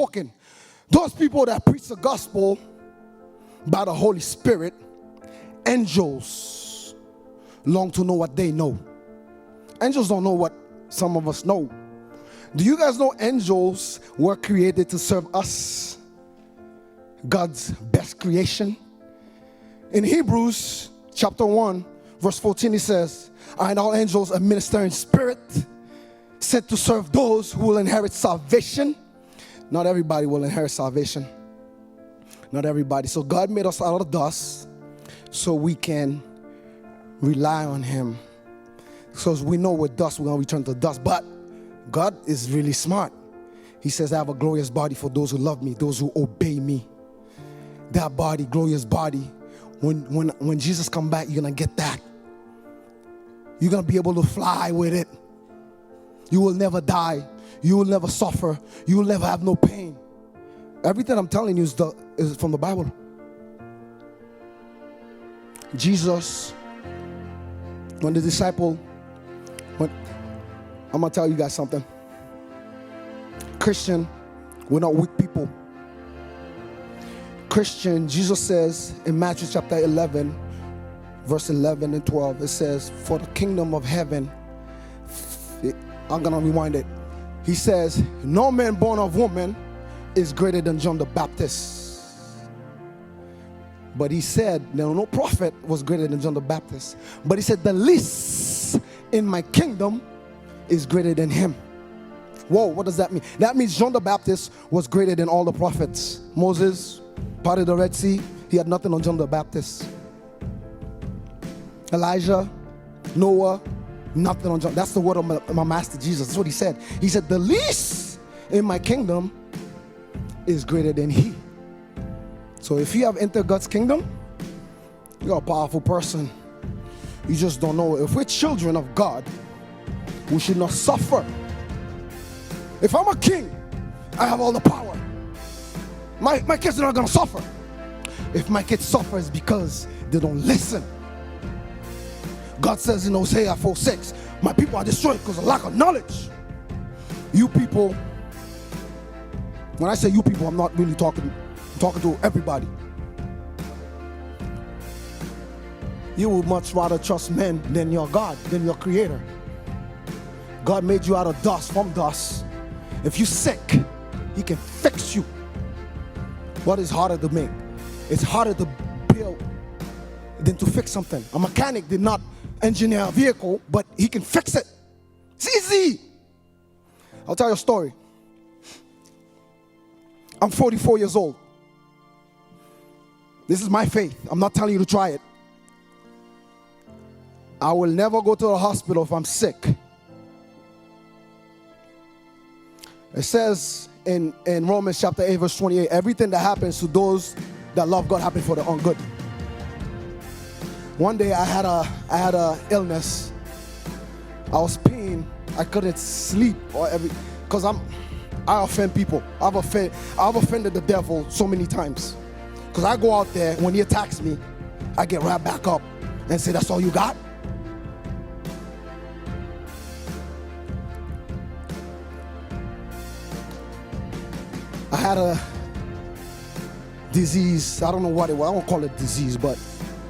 spoken. Those people that preach the gospel by the Holy Spirit, angels long to know what they know. Angels don't know what some of us know. Do you guys know angels were created to serve us? God's best creation. In Hebrews chapter 1 verse 14 it says, and all angels are ministering spirit sent to serve those who will inherit salvation. Not everybody will inherit salvation. Not everybody. So God made us out of dust so we can rely on him. Because we know with dust we're going to return to dust. But God is really smart. He says, I have a glorious body for those who love me, those who obey me. That body, glorious body, when Jesus come back, you're going to get that. You're going to be able to fly with it. You will never die. You will never suffer. You will never have no pain. Everything I'm telling you is from the Bible. Jesus, when the disciple, I'm going to tell you guys something. Christian, we're not weak people. Christian, Jesus says in Matthew chapter 11, verse 11 and 12, it says, for the kingdom of heaven, I'm going to rewind it. He says, no man born of woman is greater than John the Baptist. But he said, no prophet was greater than John the Baptist. But he said, the least in my kingdom is greater than him. Whoa, what does that mean? That means John the Baptist was greater than all the prophets. Moses parted the Red Sea. He had nothing on John the Baptist. Elijah, Noah, nothing on John. That's the word of my master Jesus. That's what he said. He said, the least in my kingdom is greater than he. So if you have entered God's kingdom, you're a powerful person. You just don't know. If we're children of God, we should not suffer. If I'm a king, I have all the power. My kids are not going to suffer. If my kids suffer, it's because they don't listen. God says in Hosea 4:6, my people are destroyed because of lack of knowledge. You people, when I say you people, I'm not really talking to everybody. You would much rather trust men than your God, than your creator. God made you out of dust, from dust. If you're sick, he can fix you. What is harder to make? It's harder to build than to fix something. A mechanic did not engineer a vehicle, but he can fix it. It's easy. I'll tell you a story. I'm 44 years old. This is my faith. I'm not telling you to try it. I will never go to the hospital if I'm sick. It says in Romans chapter 8 verse 28, everything that happens to those that love God happens for their own good. One day I had a illness. I was peeing. I couldn't sleep because I offend people. I've offended the devil so many times. Because I go out there, when he attacks me, I get right back up and say, that's all you got? I had a disease. I don't know what it was. I won't call it disease, but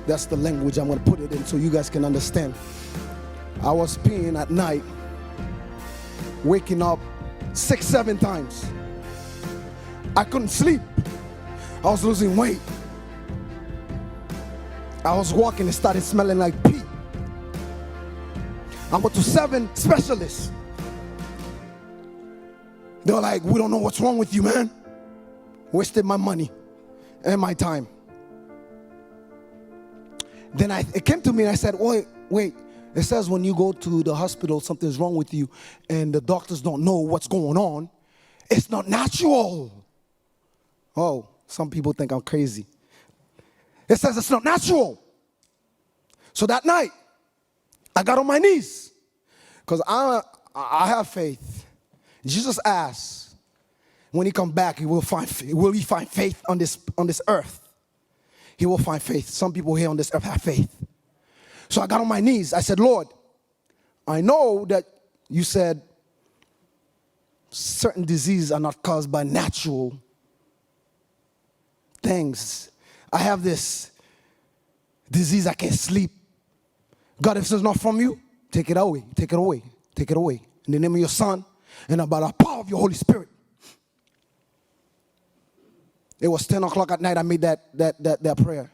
that's the language I'm going to put it in so you guys can understand. I was peeing at night, waking up 6-7 times. I couldn't sleep. I was losing weight. I was walking and started smelling like pee. I went to 7 specialists. They were like, we don't know what's wrong with you, man. Wasted my money and my time. Then it came to me and I said, wait. It says when you go to the hospital, something's wrong with you and the doctors don't know what's going on. It's not natural. Oh, some people think I'm crazy. It says it's not natural. So that night, I got on my knees because I have faith. Jesus asked, when he come back, will he find faith on this earth? He will find faith. Some people here on this earth have faith. So I got on my knees. I said, Lord, I know that you said certain diseases are not caused by natural things. I have this disease, I can't sleep. God, if it's not from you, take it away, take it away, take it away. In the name of your Son and by the power of your Holy Spirit. It was 10 o'clock at night I made that prayer.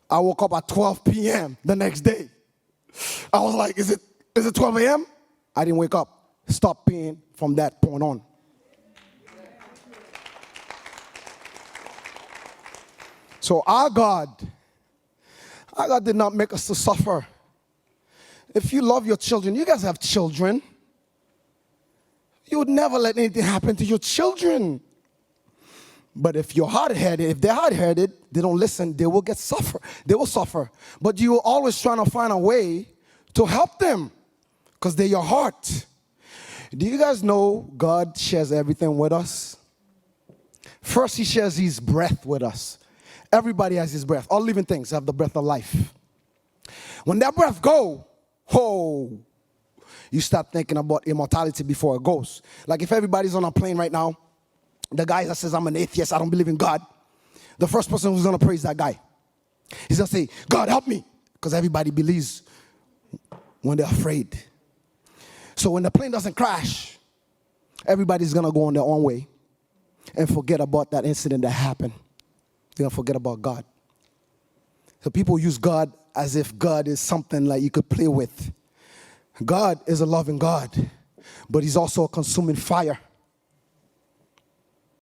I woke up at 12 p.m. the next day. I was like, is it 12 a.m.? I didn't wake up. Stopped praying from that point on. So our God did not make us to suffer. If you love your children, you guys have children, you would never let anything happen to your children. But if you're hard-headed, if they're hard-headed, they don't listen, they will suffer. They will suffer. But you're always trying to find a way to help them because they're your heart. Do you guys know God shares everything with us? First, he shares his breath with us. Everybody has his breath. All living things have the breath of life. When that breath goes, you start thinking about immortality before it goes. Like if everybody's on a plane right now, the guy that says, I'm an atheist, I don't believe in God, the first person who's going to praise that guy, he's going to say, God, help me. Because everybody believes when they're afraid. So when the plane doesn't crash, everybody's going to go on their own way and forget about that incident that happened. They're going to forget about God. So people use God as if God is something like you could play with. God is a loving God, but he's also a consuming fire.